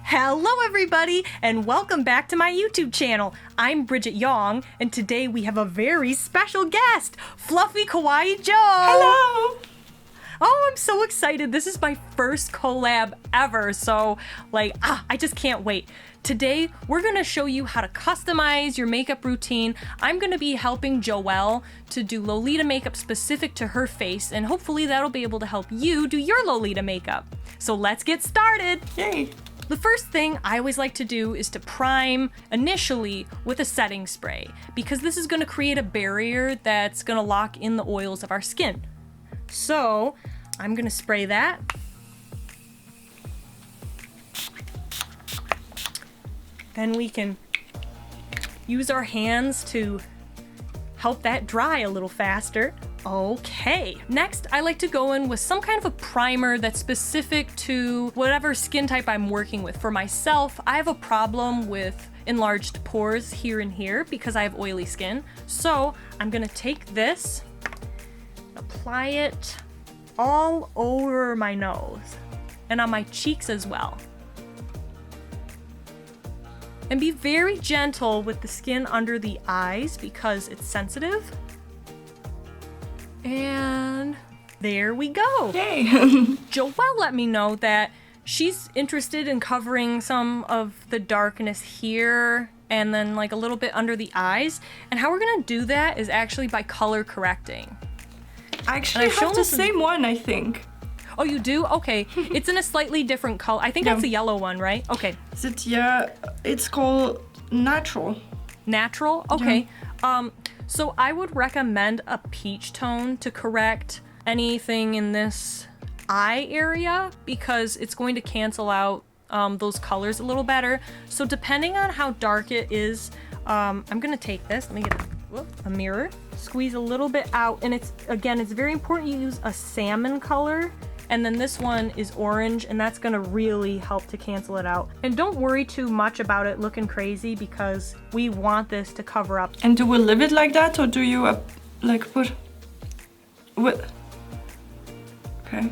Hello everybody, and welcome back to my YouTube channel. I'm Bridget Yong, and today we have a very special guest, FluffyKawaiiJo. Hello! Oh, I'm so excited. This is my first collab ever, so I just can't wait. Today, we're gonna show you how to customize your makeup routine. I'm gonna be helping Joëlle to do Lolita makeup specific to her face, and hopefully that'll be able to help you do your Lolita makeup. So let's get started. Yay! The first thing I always like to do is to prime initially with a setting spray, because this is gonna create a barrier that's gonna lock in the oils of our skin. So I'm gonna spray that. Then we can use our hands to help that dry a little faster. Okay, next I like to go in with some kind of a primer that's specific to whatever skin type I'm working with. For myself, I have a problem with enlarged pores here and here because I have oily skin. So I'm gonna take this, apply it all over my nose and on my cheeks as well. And be very gentle with the skin under the eyes because it's sensitive. And there we go. Yay! Joëlle let me know that she's interested in covering some of the darkness here and then like a little bit under the eyes. And how we're gonna do that is actually by color correcting. I actually have the same one, I think. Oh, you do? Okay. It's in a slightly different color. I think that's a yellow one, right? Okay. Is it, yeah, it's called Natural. Natural? Okay. Yeah. So I would recommend a peach tone to correct anything in this eye area because it's going to cancel out those colors a little better. So depending on how dark it is, I'm gonna take this, let me get a mirror, squeeze a little bit out, and it's very important you use a salmon color. And then this one is orange, and that's gonna really help to cancel it out. And don't worry too much about it looking crazy because we want this to cover up. And do we leave it like that, or do you like put what? Okay.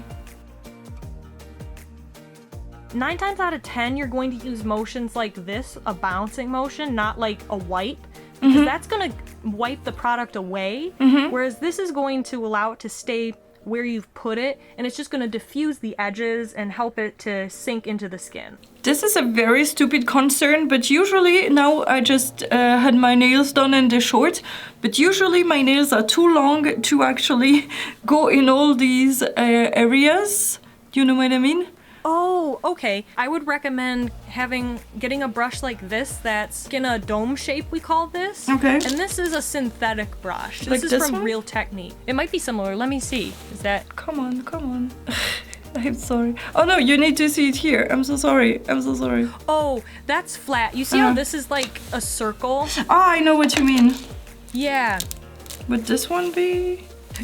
9 times out of 10, you're going to use motions like this, a bouncing motion, not like a wipe, because that's gonna wipe the product away, whereas this is going to allow it to stay where you've put it, and it's just gonna diffuse the edges and help it to sink into the skin. This is a very stupid concern, but usually, now I just had my nails done and they're short, but usually my nails are too long to actually go in all these areas. Do you know what I mean? Oh, okay. I would recommend getting a brush like this that's in a dome shape, we call this. Okay. And this is a synthetic brush. Like this is from Real Technique. It might be similar. Let me see. Is that... Come on, come on. I'm sorry. Oh no, you need to see it here. I'm so sorry. I'm so sorry. Oh, that's flat. You see how this is like a circle? Oh, I know what you mean. Yeah. Would this one be...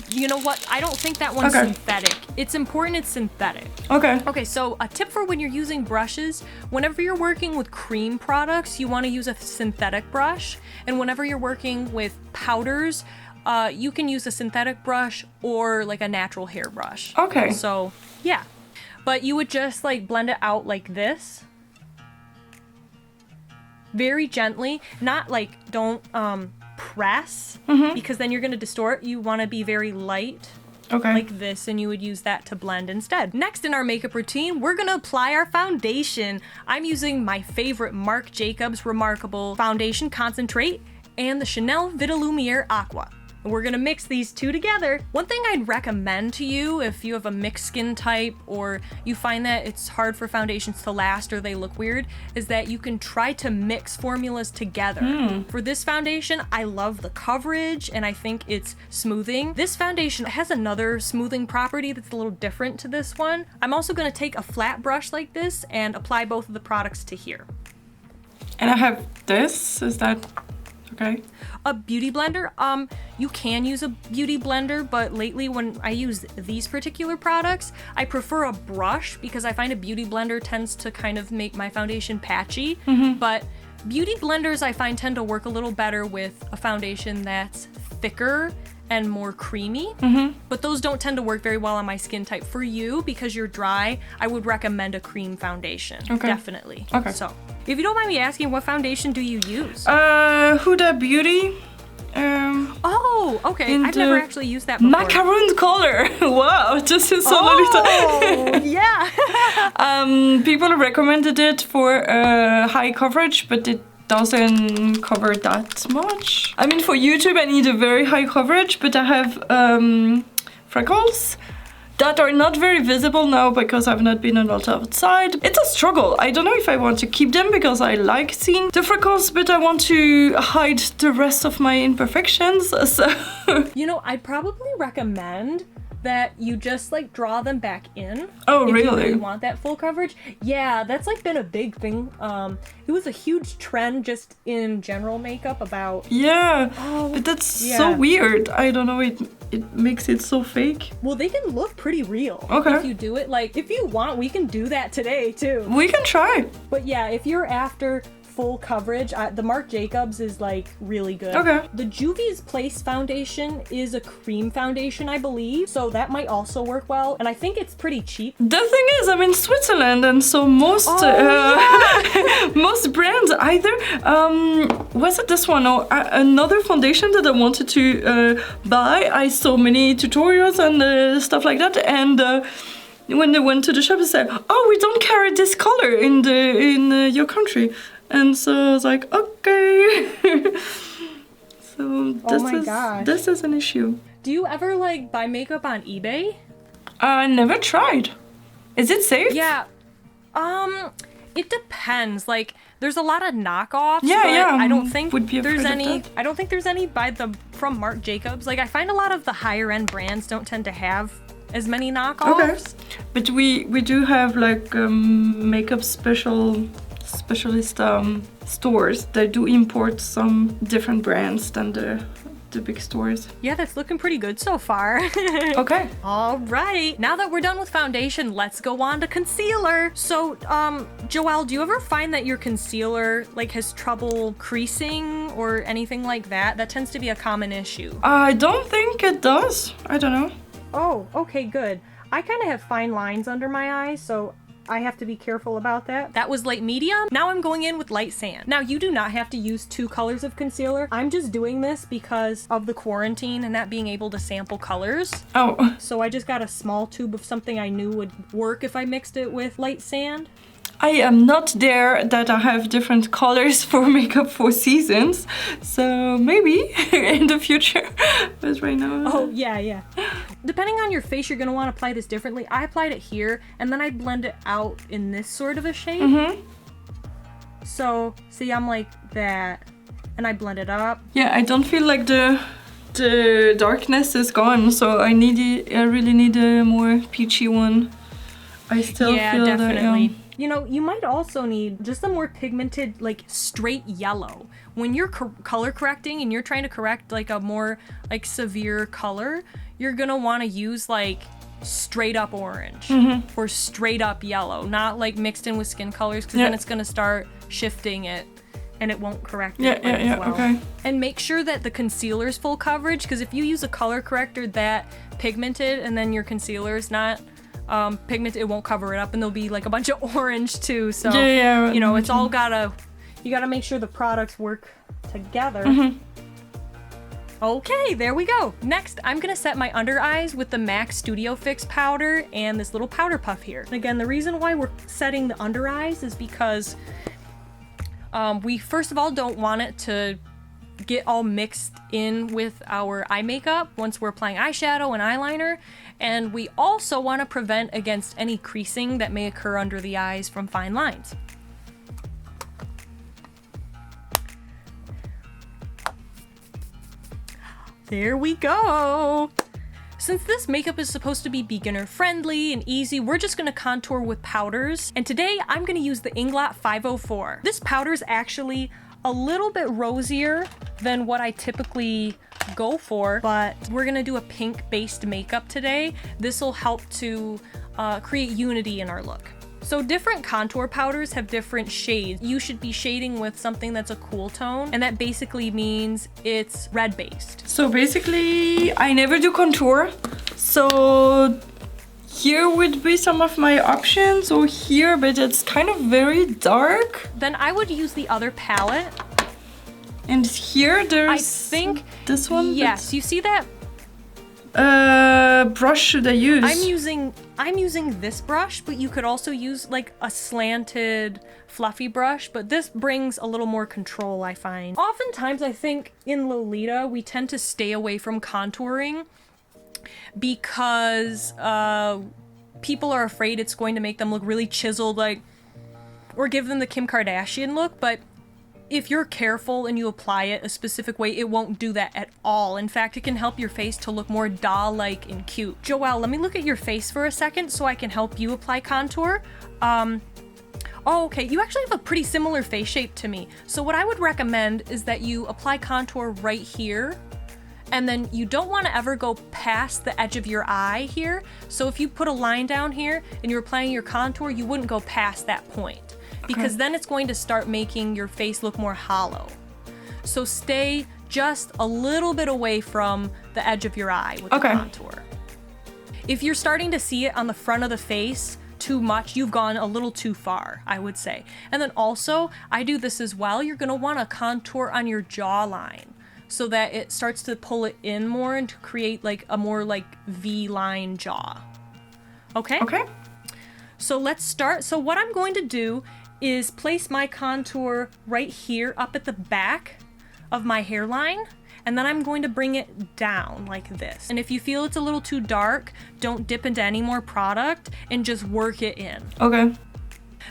You know what? I don't think that one's synthetic. It's important it's synthetic. Okay. Okay, so a tip for when you're using brushes, whenever you're working with cream products, you want to use a synthetic brush. And whenever you're working with powders, you can use a synthetic brush or like a natural hair brush. Okay. So, yeah. But you would just like blend it out like this. Very gently. Not like, don't press, because then you're going to distort. You want to be very light, like this, and you would use that to blend instead. Next in our makeup routine, we're going to apply our foundation. I'm using my favorite Marc Jacobs Remarkable Foundation Concentrate and the Chanel Vitalumiere Aqua. And we're gonna mix these two together. One thing I'd recommend to you if you have a mixed skin type or you find that it's hard for foundations to last or they look weird is that you can try to mix formulas together. For this foundation, I love the coverage and I think it's smoothing. This foundation has another smoothing property that's a little different to this one. I'm also gonna take a flat brush like this and apply both of the products to here. And I have this, is that okay? A beauty blender, you can use a beauty blender, but lately when I use these particular products, I prefer a brush because I find a beauty blender tends to kind of make my foundation patchy, but beauty blenders I find tend to work a little better with a foundation that's thicker and more creamy, but those don't tend to work very well on my skin type. For you, because you're dry, I would recommend a cream foundation, definitely. Okay. So, if you don't mind me asking, what foundation do you use? Huda Beauty. Oh, okay. I've never actually used that before. Macaroon color. Wow, this is so Lolita. Yeah. People recommended it for high coverage, but it doesn't cover that much. I mean, for YouTube, I need a very high coverage, but I have freckles that are not very visible now because I've not been a lot outside. It's a struggle. I don't know if I want to keep them because I like seeing the freckles, but I want to hide the rest of my imperfections. So you know, I'd probably recommend that you just like draw them back in. Oh, if really? You really want that full coverage. Yeah, that's like been a big thing. It was a huge trend just in general makeup about. Yeah, but that's so weird. I don't know. It makes it so fake. Well, they can look pretty real. Okay. If you do it, like if you want, we can do that today too. We can try. But yeah, if you're after full coverage, the Marc Jacobs is like really good. Okay. The Juvia's Place foundation is a cream foundation, I believe, so that might also work well, and I think it's pretty cheap. The thing is, I'm in Switzerland, and so most most brands either was it this one or another foundation that I wanted to buy. I saw many tutorials and stuff like that, and when they went to the shop, they said, "Oh, we don't carry this color in your country." And so I was like, okay. So this is an issue. Do you ever like buy makeup on eBay? I never tried. Is it safe? Yeah. It depends. Like, there's a lot of knockoffs. Yeah, but yeah. I don't think Would be there's afraid of any. that. I don't think there's any from Marc Jacobs. Like, I find a lot of the higher end brands don't tend to have as many knockoffs. Okay. But we do have like makeup specialist stores that do import some different brands than the big stores. Yeah, that's looking pretty good so far. Okay. All right. Now that we're done with foundation, let's go on to concealer. So, Joëlle, do you ever find that your concealer like has trouble creasing or anything like that? That tends to be a common issue. I don't think it does. I don't know. Oh, okay, good. I kind of have fine lines under my eyes, so I have to be careful about that. That was light medium. Now I'm going in with light sand. Now you do not have to use 2 colors of concealer. I'm just doing this because of the quarantine and not being able to sample colors. Oh. So I just got a small tube of something I knew would work if I mixed it with light sand. I am not there that I have different colors for makeup for seasons, so maybe in the future, but right now... Oh, yeah. Depending on your face, you're going to want to apply this differently. I applied it here, and then I blend it out in this sort of a shape. Mm-hmm. So, see, I'm like that, and I blend it up. Yeah, I don't feel like the darkness is gone, so I really need a more peachy one. I still feel definitely. that... You know, you might also need just a more pigmented, like, straight yellow. When you're color correcting and you're trying to correct, like, a more, like, severe color, you're gonna want to use, like, straight up orange or straight up yellow, not, like, mixed in with skin colors, because then it's gonna start shifting it and it won't correct it as well. Okay. And make sure that the concealer's full coverage, because if you use a color corrector that pigmented and then your concealer's not pigment, it won't cover it up, and there'll be like a bunch of orange too. So you know, it's all you gotta make sure the products work together. Okay, there we go. Next, I'm gonna set my under eyes with the MAC Studio Fix powder and this little powder puff here. And again, the reason why we're setting the under eyes is because we first of all don't want it to get all mixed in with our eye makeup once we're applying eyeshadow and eyeliner, and we also want to prevent against any creasing that may occur under the eyes from fine lines. There we go! Since this makeup is supposed to be beginner friendly and easy, we're just gonna contour with powders, and today I'm gonna use the INGLOT 504. This powder is actually a little bit rosier than what I typically go for, but we're gonna do a pink based makeup today. This will help to create unity in our look. So different contour powders have different shades. You should be shading with something that's a cool tone, and that basically means it's red based. So basically, I never do contour. So here would be some of my options, or here, but it's kind of very dark. Then I would use the other palette. And here there's, I think, this one. Yes, you see that? Brush should I use? I'm using this brush, but you could also use like a slanted fluffy brush, but this brings a little more control, I find. Oftentimes I think in Lolita we tend to stay away from contouring because people are afraid it's going to make them look really chiseled, like, or give them the Kim Kardashian look, but if you're careful and you apply it a specific way, it won't do that at all. In fact, it can help your face to look more doll-like and cute. Joëlle, let me look at your face for a second so I can help you apply contour. Oh, okay, you actually have a pretty similar face shape to me. So what I would recommend is that you apply contour right here, and then you don't want to ever go past the edge of your eye here. So if you put a line down here and you're applying your contour, you wouldn't go past that point, because then it's going to start making your face look more hollow. So stay just a little bit away from the edge of your eye with the contour. If you're starting to see it on the front of the face too much, you've gone a little too far, I would say. And then also, I do this as well, you're gonna wanna contour on your jawline so that it starts to pull it in more and to create like a more like V-line jaw. Okay? Okay. So let's start. So what I'm going to do is place my contour right here up at the back of my hairline, and then I'm going to bring it down like this. And if you feel it's a little too dark, don't dip into any more product and just work it in. Okay.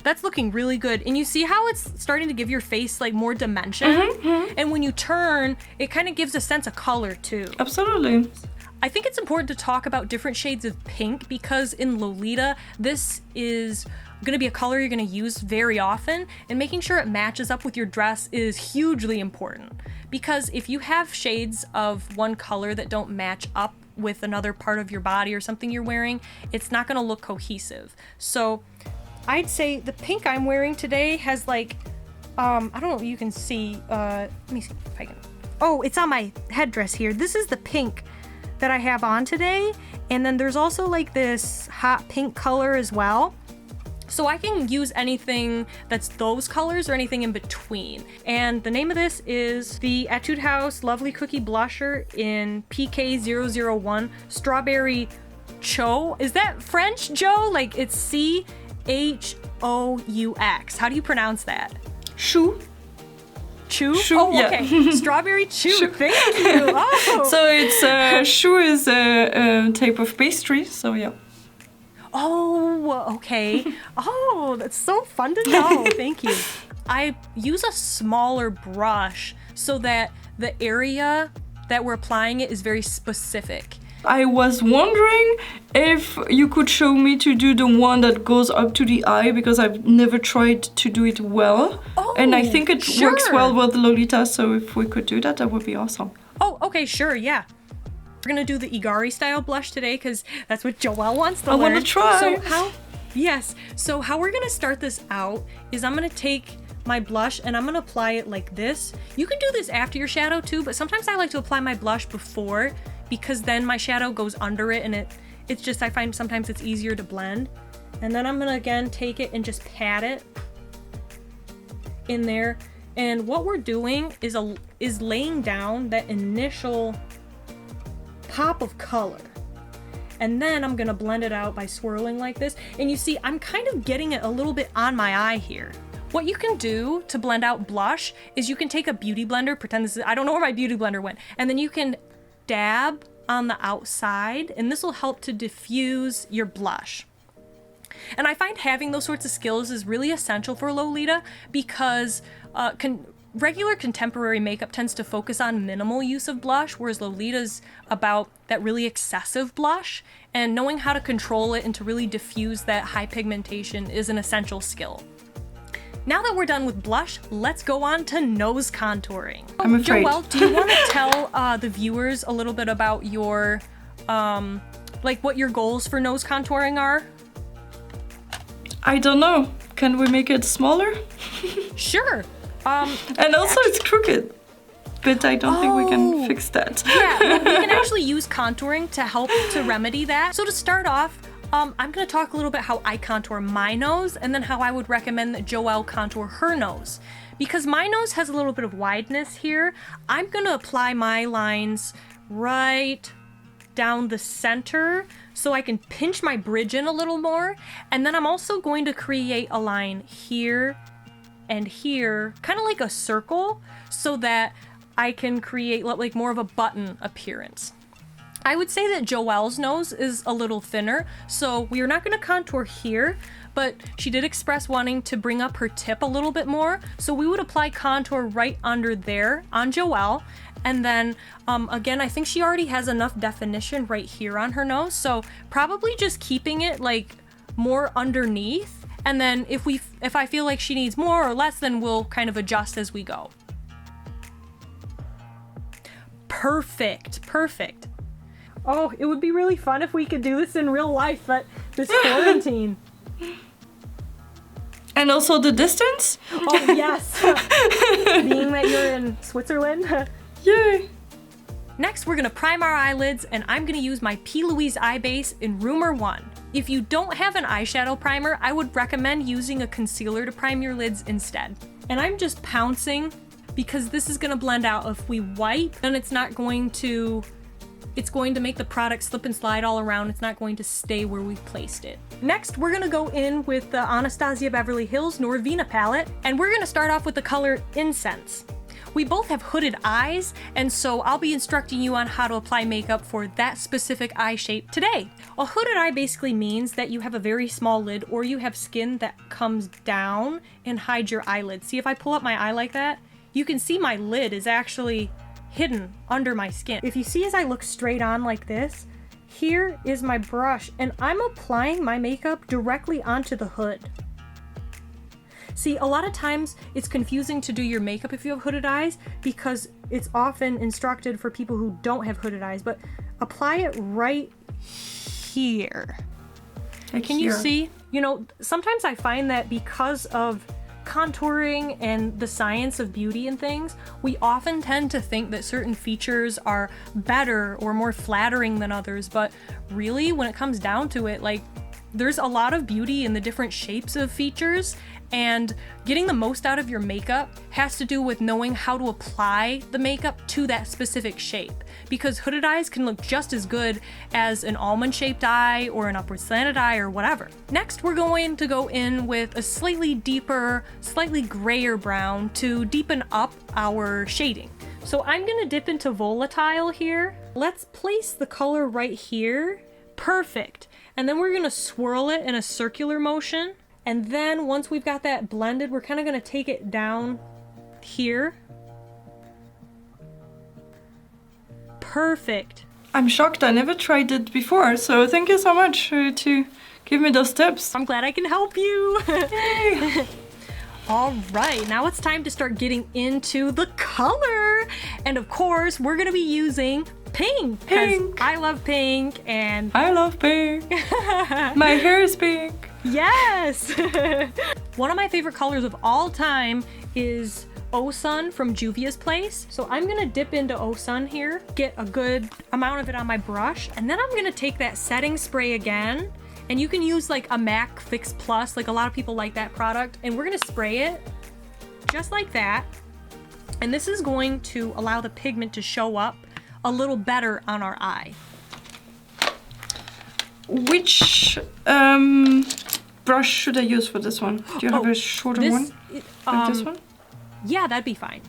That's looking really good. And you see how it's starting to give your face like more dimension? And when you turn, it kind of gives a sense of color too. Absolutely. I think it's important to talk about different shades of pink because in Lolita, this is going to be a color you're going to use very often, and making sure it matches up with your dress is hugely important, because if you have shades of one color that don't match up with another part of your body or something you're wearing, it's not going to look cohesive. So I'd say the pink I'm wearing today has like, I don't know if you can see, let me see if I can, oh, it's on my headdress here. This is the pink that I have on today, and then there's also like this hot pink color as well. So I can use anything that's those colors or anything in between. And the name of this is the Etude House Lovely Cookie Blusher in PK001 Strawberry Choux. Is that French, Joe? Like it's C-H-O-U-X. How do you pronounce that? Choux. Choux? Choux, oh, okay. yeah. Strawberry Choux. Thank you. Oh. So it's choux is a type of pastry. So yeah. Oh, okay. Oh, that's so fun to know. Thank you. I use a smaller brush so that the area that we're applying it is very specific. I was wondering if you could show me to do the one that goes up to the eye, because I've never tried to do it well. Oh, and I think it works well with Lolita, so if we could do that, that would be awesome. Oh, okay, sure, yeah. We're gonna do the Igari style blush today because that's what Joëlle wants to learn. I want to try. So how we're gonna start this out is I'm gonna take my blush and I'm gonna apply it like this. You can do this after your shadow too, but sometimes I like to apply my blush before because then my shadow goes under it, and it's just, I find sometimes it's easier to blend. And then I'm gonna again take it and just pat it in there. And what we're doing is laying down that initial pop of color, and then I'm gonna blend it out by swirling like this. And you see I'm kind of getting it a little bit on my eye here. What you can do to blend out blush is you can take a beauty blender, pretend this is, I don't know where my beauty blender went, and then you can dab on the outside, and this will help to diffuse your blush. And I find having those sorts of skills is really essential for Lolita because regular contemporary makeup tends to focus on minimal use of blush, whereas Lolita's about that really excessive blush, and knowing how to control it and to really diffuse that high pigmentation is an essential skill. Now that we're done with blush, let's go on to nose contouring. I'm afraid. Joëlle, do you want to tell the viewers a little bit about your, like what your goals for nose contouring are? I don't know. Can we make it smaller? Sure. And also it's crooked. But I don't think we can fix that. Yeah, well, we can actually use contouring to help to remedy that. So to start off, I'm going to talk a little bit how I contour my nose and then how I would recommend that Joëlle contour her nose. Because my nose has a little bit of wideness here, I'm going to apply my lines right down the center so I can pinch my bridge in a little more. And then I'm also going to create a line here and here, kind of like a circle, so that I can create like more of a button appearance. I would say that Joelle's nose is a little thinner, so we are not going to contour here, but she did express wanting to bring up her tip a little bit more, so we would apply contour right under there on Joëlle. And then again, I think she already has enough definition right here on her nose, so probably just keeping it like more underneath, and then if I feel like she needs more or less, then we'll kind of adjust as we go. Perfect. Oh, it would be really fun if we could do this in real life, but this quarantine. And also the distance? Oh, yes. Being that you're in Switzerland. Yay. Next, we're gonna prime our eyelids, and I'm gonna use my P. Louise eye base in Rumor 1. If you don't have an eyeshadow primer, I would recommend using a concealer to prime your lids instead. And I'm just pouncing because this is gonna blend out. If we wipe, then it's going to make the product slip and slide all around. It's not going to stay where we placed it. Next, we're gonna go in with the Anastasia Beverly Hills Norvina palette, and we're gonna start off with the color Incense. We both have hooded eyes, and so I'll be instructing you on how to apply makeup for that specific eye shape today. A hooded eye basically means that you have a very small lid, or you have skin that comes down and hides your eyelid. See, if I pull up my eye like that, you can see my lid is actually hidden under my skin. If you see as I look straight on like this, here is my brush, and I'm applying my makeup directly onto the hood. See, a lot of times it's confusing to do your makeup if you have hooded eyes, because it's often instructed for people who don't have hooded eyes, but apply it right here. Like Can here. you see? You know, sometimes I find that because of contouring and the science of beauty and things, we often tend to think that certain features are better or more flattering than others, but really when it comes down to it, like, there's a lot of beauty in the different shapes of features, and getting the most out of your makeup has to do with knowing how to apply the makeup to that specific shape, because hooded eyes can look just as good as an almond shaped eye or an upward slanted eye or whatever. Next, we're going to go in with a slightly deeper, slightly grayer brown to deepen up our shading. So I'm gonna dip into Volatile here. Let's place the color right here. Perfect. And then we're gonna swirl it in a circular motion. And then once we've got that blended, we're kind of gonna take it down here. Perfect. I'm shocked, I never tried it before, so thank you so much to give me those tips. I'm glad I can help you. Yay. All right, now it's time to start getting into the color. And of course, we're gonna be using pink. Pink. I love pink, and I love pink. My hair is pink. yes. One of my favorite colors of all time is O Sun from Juvia's Place. So I'm gonna dip into O Sun here, get a good amount of it on my brush, and then I'm gonna take that setting spray again, and you can use like a MAC Fix Plus, like a lot of people like that product, and we're gonna spray it just like that. And this is going to allow the pigment to show up a little better on our eye. Which brush should I use for this one? Do you have a shorter one? Like this one? Yeah, that'd be fine.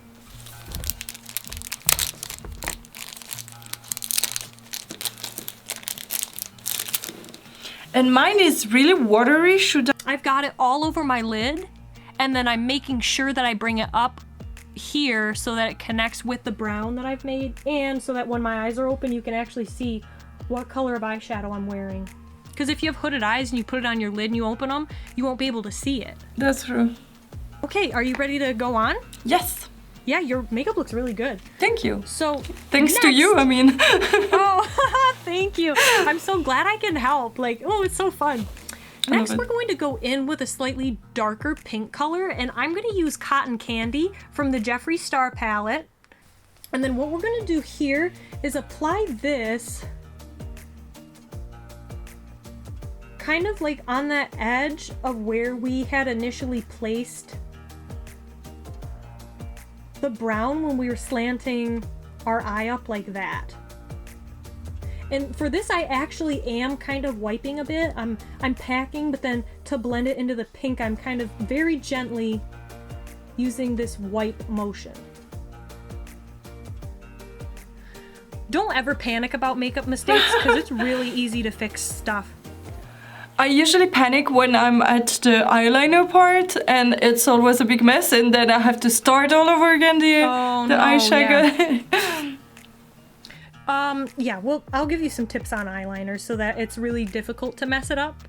And mine is really watery. Should I? I've got it all over my lid, and then I'm making sure that I bring it up here so that it connects with the brown that I've made, and so that when my eyes are open, you can actually see what color of eyeshadow I'm wearing. Because if you have hooded eyes and you put it on your lid and you open them, you won't be able to see it. That's true. Okay, are you ready to go on? Yes. Yeah, your makeup looks really good. Thank you. So thanks to you, I mean. Oh, thank you. I'm so glad I can help. Like, oh, it's so fun. Next, we're going to go in with a slightly darker pink color, and I'm going to use Cotton Candy from the Jeffree Star palette. And then what we're going to do here is apply this kind of like on that edge of where we had initially placed the brown when we were slanting our eye up like that. And for this, I actually am kind of wiping a bit. I'm packing, but then to blend it into the pink, I'm kind of very gently using this wipe motion. Don't ever panic about makeup mistakes because it's really easy to fix stuff. I usually panic when I'm at the eyeliner part and it's always a big mess, and then I have to start all over again the eyeshadow. Yeah, well, I'll give you some tips on eyeliner so that it's really difficult to mess it up.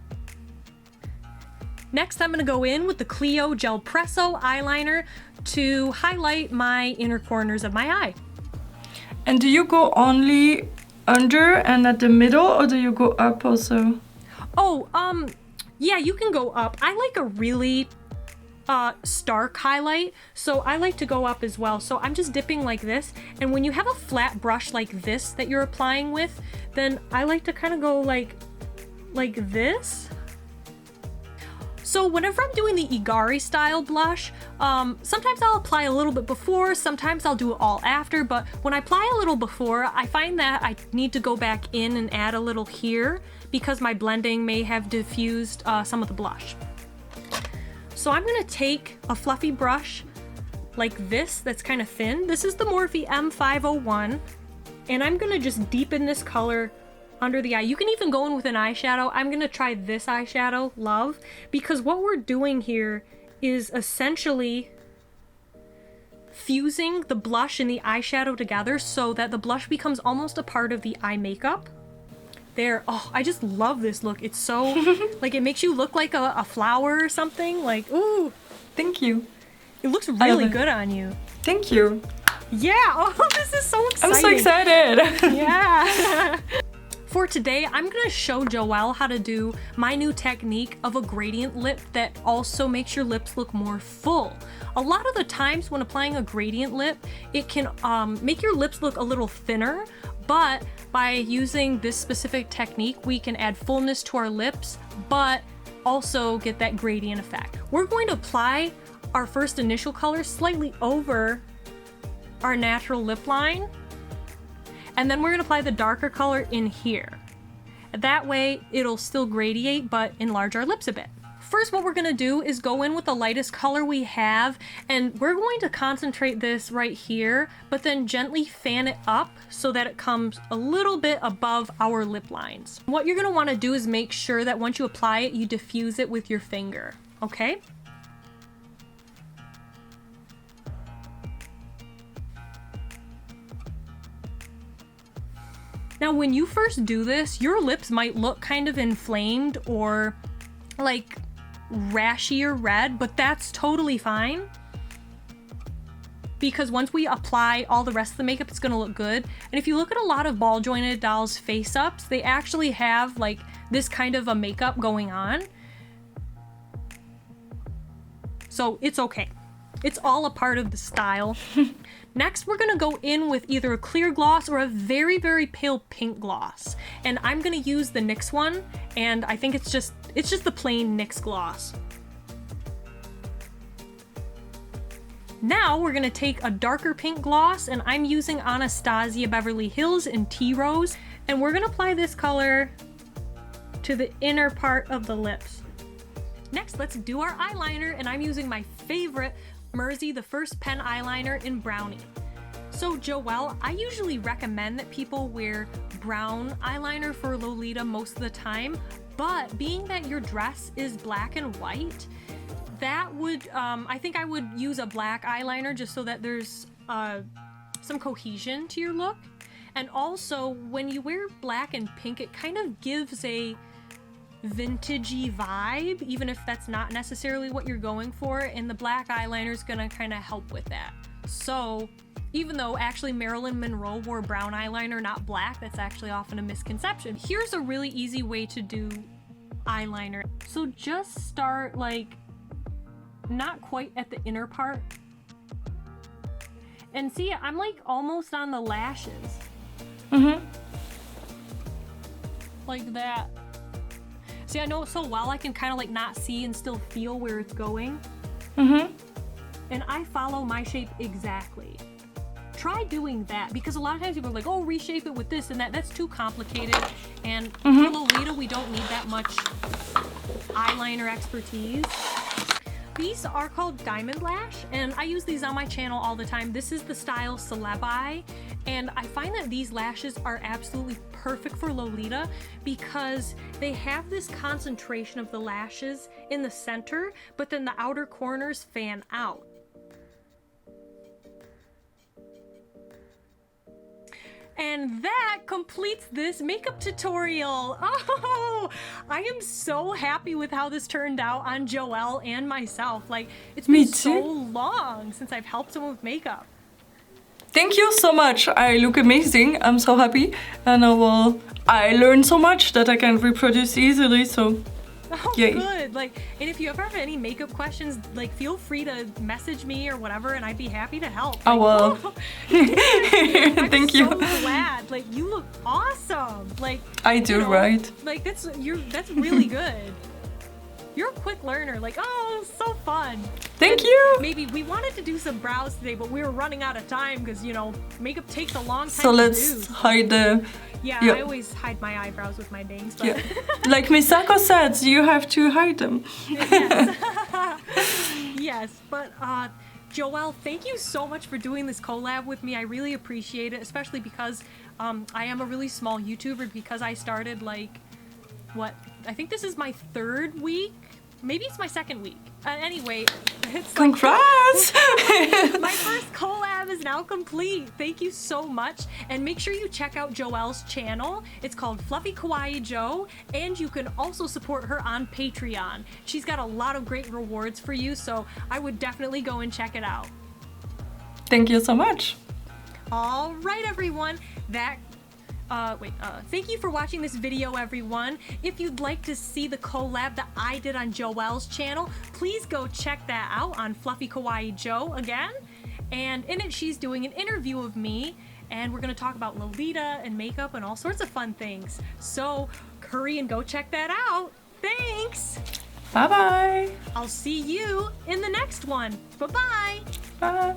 Next, I'm going to go in with the Clio Gel Presso eyeliner to highlight my inner corners of my eye. And do you go only under and at the middle, or do you go up also? Oh, yeah, you can go up. I like a really stark highlight, so I like to go up as well. So I'm just dipping like this, and when you have a flat brush like this that you're applying with, then I like to kind of go like this. So whenever I'm doing the Igari style blush, sometimes I'll apply a little bit before, sometimes I'll do it all after, but when I apply a little before, I find that I need to go back in and add a little here because my blending may have diffused some of the blush. So I'm gonna take a fluffy brush like this that's kind of thin. This is the Morphe M501, and I'm gonna just deepen this color under the eye. You can even go in with an eyeshadow. I'm gonna try this eyeshadow, Love, because what we're doing here is essentially fusing the blush and the eyeshadow together so that the blush becomes almost a part of the eye makeup. There, oh, I just love this look. It's so, like, it makes you look like a flower or something. Like, ooh. Thank you. It looks really good on you. Thank you. Yeah, oh, this is so exciting. I'm so excited. Yeah. For today, I'm gonna show Joëlle how to do my new technique of a gradient lip that also makes your lips look more full. A lot of the times when applying a gradient lip, it can make your lips look a little thinner, but by using this specific technique, we can add fullness to our lips, but also get that gradient effect. We're going to apply our first initial color slightly over our natural lip line, and then we're gonna apply the darker color in here. That way, it'll still gradiate, but enlarge our lips a bit. First, what we're gonna do is go in with the lightest color we have, and we're going to concentrate this right here, but then gently fan it up so that it comes a little bit above our lip lines. What you're gonna wanna do is make sure that once you apply it, you diffuse it with your finger, okay? Now, when you first do this, your lips might look kind of inflamed or like rashy or red, but that's totally fine. Because once we apply all the rest of the makeup, it's gonna look good. And if you look at a lot of ball jointed dolls face ups, they actually have like this kind of a makeup going on. So it's okay. It's all a part of the style. Next, we're gonna go in with either a clear gloss or a very, very pale pink gloss. And I'm gonna use the NYX one, and I think it's just the plain NYX gloss. Now we're gonna take a darker pink gloss, and I'm using Anastasia Beverly Hills in Tea Rose, and we're gonna apply this color to the inner part of the lips. Next, let's do our eyeliner, and I'm using my favorite Mersey The First Pen eyeliner in Brownie. So Joëlle, I usually recommend that people wear brown eyeliner for Lolita most of the time, but being that your dress is black and white, that would, I think I would use a black eyeliner just so that there's some cohesion to your look. And also, when you wear black and pink, it kind of gives a vintagey vibe, even if that's not necessarily what you're going for, and the black eyeliner is gonna kind of help with that. So even though actually Marilyn Monroe wore brown eyeliner, not black, that's actually often a misconception. Here's a really easy way to do eyeliner. So just start like not quite at the inner part. And see, I'm like almost on the lashes. Like that. See, I know it so well I can kind of like not see and still feel where it's going. And I follow my shape exactly. Try doing that, because a lot of times people are like, oh, reshape it with this and that. That's too complicated. And for Lolita, we don't need that much eyeliner expertise. These are called Diamond Lash, and I use these on my channel all the time. This is the style Celeb Eye, and I find that these lashes are absolutely perfect for Lolita because they have this concentration of the lashes in the center, but then the outer corners fan out. And that completes this makeup tutorial. Oh, I am so happy with how this turned out on Joëlle and myself. Like, it's been so long since I've helped someone with makeup. Thank you so much. I look amazing. I'm so happy. And I learned so much that I can reproduce easily, so oh, yay. Good. Like, and if you ever have any makeup questions, like, feel free to message me or whatever, and I'd be happy to help. Oh, well. Thank you. I'm so glad. Like, you look awesome. Like, I do, you know, right? Like, that's really good. You're a quick learner. Like, oh, so fun. Thank you. Maybe we wanted to do some brows today, but we were running out of time because, you know, makeup takes a long time so to let's do. Hide the... Yeah, I always hide my eyebrows with my bangs. But like Misako said, you have to hide them. Yes. Yes, but Joëlle, thank you so much for doing this collab with me. I really appreciate it, especially because I am a really small YouTuber, because I started like, what? I think this is my 3rd week. Maybe it's my 2nd week. Anyway, it's congrats! My first collab is now complete. Thank you so much. And make sure you check out Joelle's channel. It's called FluffyKawaiiJo, and you can also support her on Patreon. She's got a lot of great rewards for you, so I would definitely go and check it out. Thank you so much. All right, everyone. Thank you for watching this video, everyone. If you'd like to see the collab that I did on Joelle's channel, please go check that out on FluffyKawaiiJo again. And in it, she's doing an interview of me, and we're gonna talk about Lolita and makeup and all sorts of fun things. So hurry and go check that out. Thanks. Bye-bye. I'll see you in the next one. Bye-bye. Bye.